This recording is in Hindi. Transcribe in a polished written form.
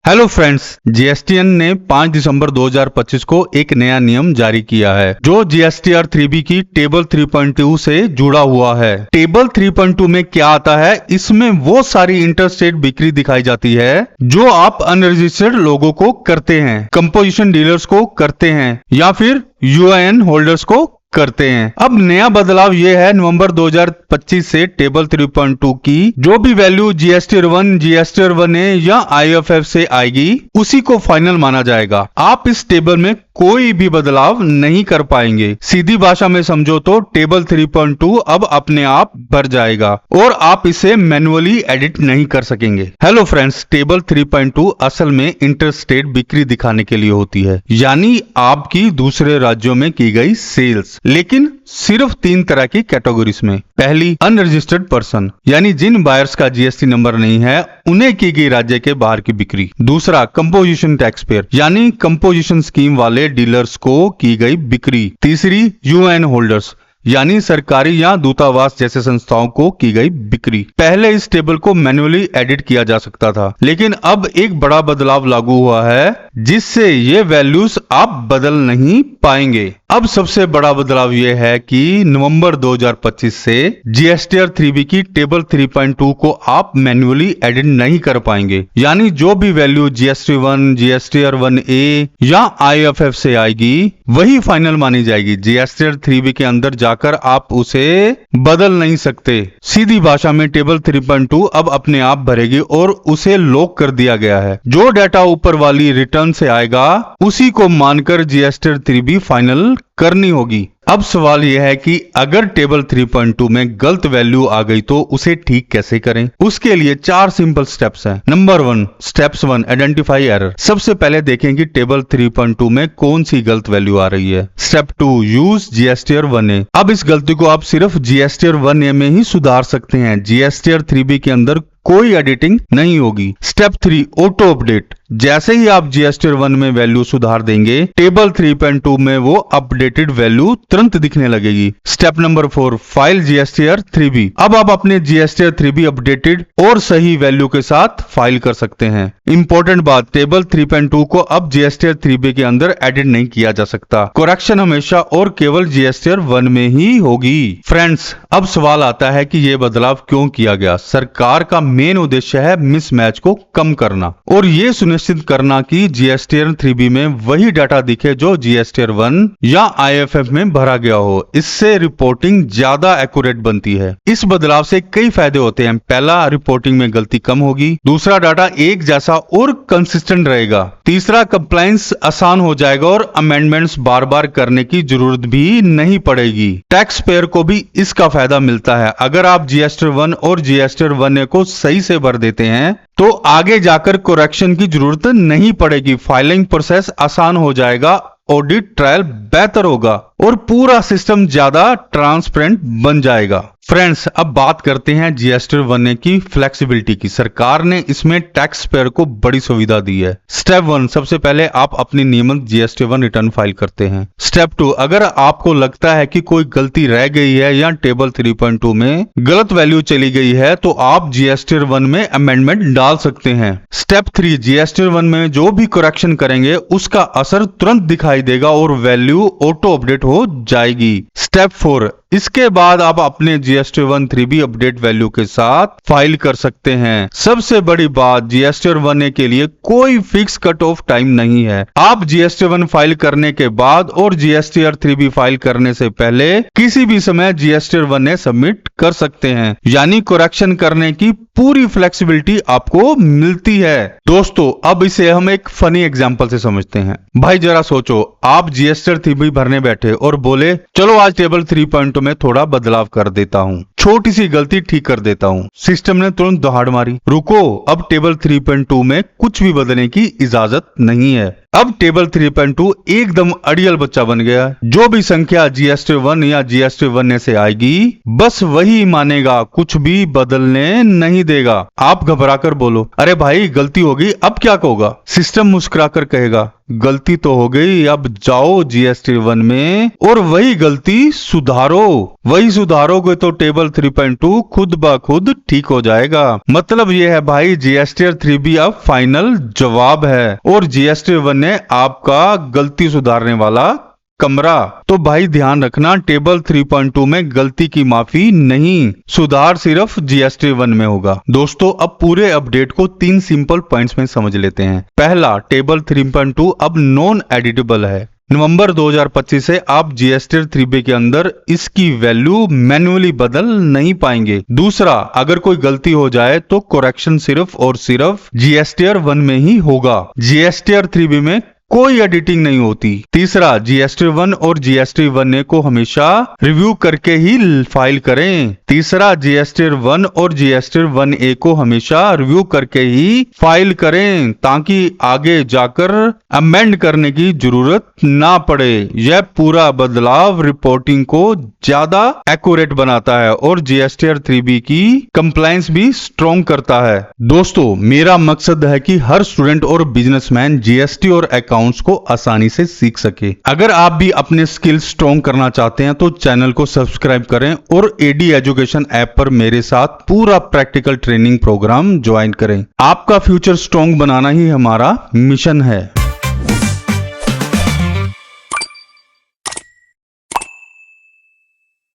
हेलो फ्रेंड्स, जीएसटीएन ने 5 दिसंबर 2025 को एक नया नियम जारी किया है जो जीएसटीआर 3B की टेबल 3.2 से जुड़ा हुआ है। टेबल 3.2 में क्या आता है? इसमें वो सारी इंटरस्टेट बिक्री दिखाई जाती है जो आप अनरजिस्टर्ड लोगों को करते हैं, कंपोजिशन डीलर्स को करते हैं या फिर यूआईएन होल्डर्स को करते हैं। अब नया बदलाव ये है, नवंबर 2025 से टेबल 3.2 की जो भी वैल्यू जीएसटीआर 1, जीएसटीआर 1A या आईएफएफ से आएगी उसी को फाइनल माना जाएगा। आप इस टेबल में कोई भी बदलाव नहीं कर पाएंगे। सीधी भाषा में समझो तो टेबल 3.2 अब अपने आप भर जाएगा और आप इसे मैन्युअली एडिट नहीं कर सकेंगे। हेलो फ्रेंड्स, टेबल 3.2 असल में इंटरस्टेट बिक्री दिखाने के लिए होती है, यानी आपकी दूसरे राज्यों में की गई सेल्स, लेकिन सिर्फ 3 तरह की कैटेगरीज में। पहली, अनरजिस्टर्ड पर्सन, यानी जिन बायर्स का जीएसटी नंबर नहीं है उन्हें की गई राज्य के बाहर की बिक्री। दूसरा, कंपोजिशन टैक्स पेयर, यानी कंपोजिशन स्कीम वाले डीलर्स को की गई बिक्री। तीसरी, यूएन होल्डर्स, यानी सरकारी या दूतावास जैसे संस्थाओं को की गई बिक्री। पहले इस टेबल को मैन्युअली एडिट किया जा सकता था, लेकिन अब एक बड़ा बदलाव लागू हुआ है जिससे ये वैल्यूज आप बदल नहीं पाएंगे। अब सबसे बड़ा बदलाव यह है कि नवंबर 2025 से जीएसटीआर 3B की टेबल 3.2 को आप मैन्युअली एडिट नहीं कर पाएंगे, यानी जो भी वैल्यू जीएसटी 1, जीएसटीआर 1A या आईएफएफ से आएगी वही फाइनल मानी जाएगी। जीएसटीआर 3B के अंदर जाकर आप उसे बदल नहीं सकते। सीधी भाषा में टेबल 3.2 अब अपने आप भरेगी और उसे लॉक कर दिया गया है। जो डाटा ऊपर वाली रिटर्न से आएगा उसी को मानकर जीएसटीआर 3B फाइनल करनी होगी। अब सवाल यह है कि अगर टेबल 3.2 में गलत वैल्यू आ गई तो उसे ठीक कैसे करें? उसके लिए 4 सिंपल स्टेप्स हैं। Number 1, steps 1, identify error. सबसे पहले देखें कि टेबल 3.2 में कौन सी गलत वैल्यू आ रही है। Step 2, use GSTR 1A। अब इस गलती को आप सिर्फ जीएसटीआर 1A में ही सुधार सकते हैं, जीएसटीआर 3B के अंदर कोई एडिटिंग नहीं होगी। Step 3, auto update. जैसे ही आप जीएसटीआर 1 में वैल्यू सुधार देंगे, टेबल 3.2 में वो अपडेटेड वैल्यू तुरंत दिखने लगेगी। Step number 4, file GSTR 3B। अब आप अपने जीएसटीआर 3B अपडेटेड और सही वैल्यू के साथ फाइल कर सकते हैं। इंपॉर्टेंट बात, टेबल 3.2 को अब जीएसटीआर 3B के अंदर एडिट नहीं किया जा सकता। करेक्शन हमेशा और केवल जीएसटीआर 1 में ही होगी। फ्रेंड्स, अब सवाल आता है कि ये बदलाव क्यों किया गया? सरकार का मेन उद्देश्य है मिसमैच को कम करना और ये सुनिश्चित करना कि जीएसटीआर 3B में वही डाटा दिखे जो जीएसटीआर 1 या आईएफएफ में भरा गया हो। इससे रिपोर्टिंग ज्यादा एक्यूरेट बनती है। इस बदलाव से कई फायदे होते हैं। पहला, रिपोर्टिंग में गलती कम होगी। दूसरा, डाटा एक जैसा और कंसिस्टेंट रहेगा। तीसरा, कंप्लायंस आसान हो जाएगा और अमेंडमेंट्स बार बार करने की जरूरत भी नहीं पड़ेगी। टैक्स पेयर को भी इसका फायदा मिलता है। अगर आप जीएसटीआर 1 और जीएसटीआर 1A को सही से भर देते हैं तो आगे जाकर करेक्शन की जरूरत नहीं पड़ेगी। फाइलिंग प्रोसेस आसान हो जाएगा, ऑडिट ट्रायल बेहतर होगा और पूरा सिस्टम ज्यादा ट्रांसपेरेंट बन जाएगा। फ्रेंड्स, अब बात करते हैं जीएसटीआर 1A की फ्लेक्सिबिलिटी की। सरकार ने इसमें टैक्स पेयर को बड़ी सुविधा दी है। स्टेप 1, सबसे पहले आप अपनी नियमित जीएसटीआर 1 रिटर्न फाइल करते हैं। स्टेप 2, अगर आपको लगता है कि कोई गलती रह गई है या टेबल 3.2 में गलत वैल्यू चली गई है तो आप जीएसटीआर 1 में अमेंडमेंट डाल सकते हैं। स्टेप 3, जीएसटीआर 1 में जो भी करेक्शन करेंगे उसका असर तुरंत दिखाई देगा और वैल्यू ऑटो अपडेट हो जाएगी। स्टेप 4, इसके बाद आप अपने जीएसटीआर 1 3B अपडेट वैल्यू के साथ फाइल कर सकते हैं। सबसे बड़ी बात, जीएसटीआर 1A के लिए कोई फिक्स कट ऑफ टाइम नहीं है। आप जीएसटीआर 1 फाइल करने के बाद और जीएसटीआर 3B फाइल करने से पहले किसी भी समय जीएसटीआर 1A सबमिट कर सकते हैं, यानी करेक्शन करने की पूरी फ्लेक्सिबिलिटी आपको मिलती है। दोस्तों, अब इसे हम एक फनी एग्जांपल से समझते हैं। भाई जरा सोचो, आप जीएसटीआर 3B भरने बैठे और बोले चलो आज टेबल 3.2 में थोड़ा बदलाव कर देता हूँ, छोटी सी गलती ठीक कर देता हूँ। सिस्टम ने तुरंत दहाड़ मारी, रुको, अब टेबल 3.2 में कुछ भी बदलने की इजाजत नहीं है। अब टेबल 3.2 एकदम अड़ियल बच्चा बन गया। जो भी संख्या जीएसटीआर 1 या जीएसटीआर 1A से आएगी बस वही मानेगा, कुछ भी बदलने नहीं देगा। आप घबरा कर बोलो, अरे भाई गलती होगी, अब क्या होगा? सिस्टम मुस्कुराकर कहेगा, गलती तो हो गई, अब जाओ जीएसटीआर 1 में और वही गलती सुधारो। वही सुधारोगे तो टेबल टेबल 3.2 खुद ब खुद ठीक हो जाएगा। मतलब ये है भाई, जीएसटीआर 3B अब फाइनल जवाब है और जीएसटीआर 1 ने आपका गलती सुधारने वाला कमरा। तो भाई ध्यान रखना, टेबल 3.2 में गलती की माफी नहीं, सुधार सिर्फ जीएसटी 1 में होगा। दोस्तों अब पूरे अपडेट को 3 सिंपल पॉइंट्स में समझ लेते हैं। पहला, टेबल 3.2 अब नॉन एडिटेबल है। नवंबर 2025 से आप जीएसटीआर 3B के अंदर इसकी वैल्यू मैन्युअली बदल नहीं पाएंगे। दूसरा, अगर कोई गलती हो जाए तो करेक्शन सिर्फ और सिर्फ जीएसटीआर 1 में ही होगा, जीएसटीआर 3B में कोई एडिटिंग नहीं होती। तीसरा, जीएसटीआर 1 और जीएसटीआर 1A को हमेशा रिव्यू करके ही फाइल करें। तीसरा, जीएसटीआर 1 और जीएसटीआर 1A को हमेशा रिव्यू करके ही फाइल करें ताकि आगे जाकर अमेंड करने की जरूरत ना पड़े। यह पूरा बदलाव रिपोर्टिंग को ज्यादा एक्यूरेट बनाता है और जीएसटीआर 3B की कंप्लायंस भी स्ट्रॉन्ग करता है। दोस्तों मेरा मकसद है कि हर स्टूडेंट और बिजनेसमैन जीएसटी और अकाउंट्स को आसानी से सीख सके। अगर आप भी अपने स्किल्स स्ट्रॉन्ग करना चाहते हैं तो चैनल को सब्सक्राइब करें और एडी एजुकेशन ऐप पर मेरे साथ पूरा प्रैक्टिकल ट्रेनिंग प्रोग्राम ज्वाइन करें। आपका फ्यूचर स्ट्रॉन्ग बनाना ही हमारा मिशन है।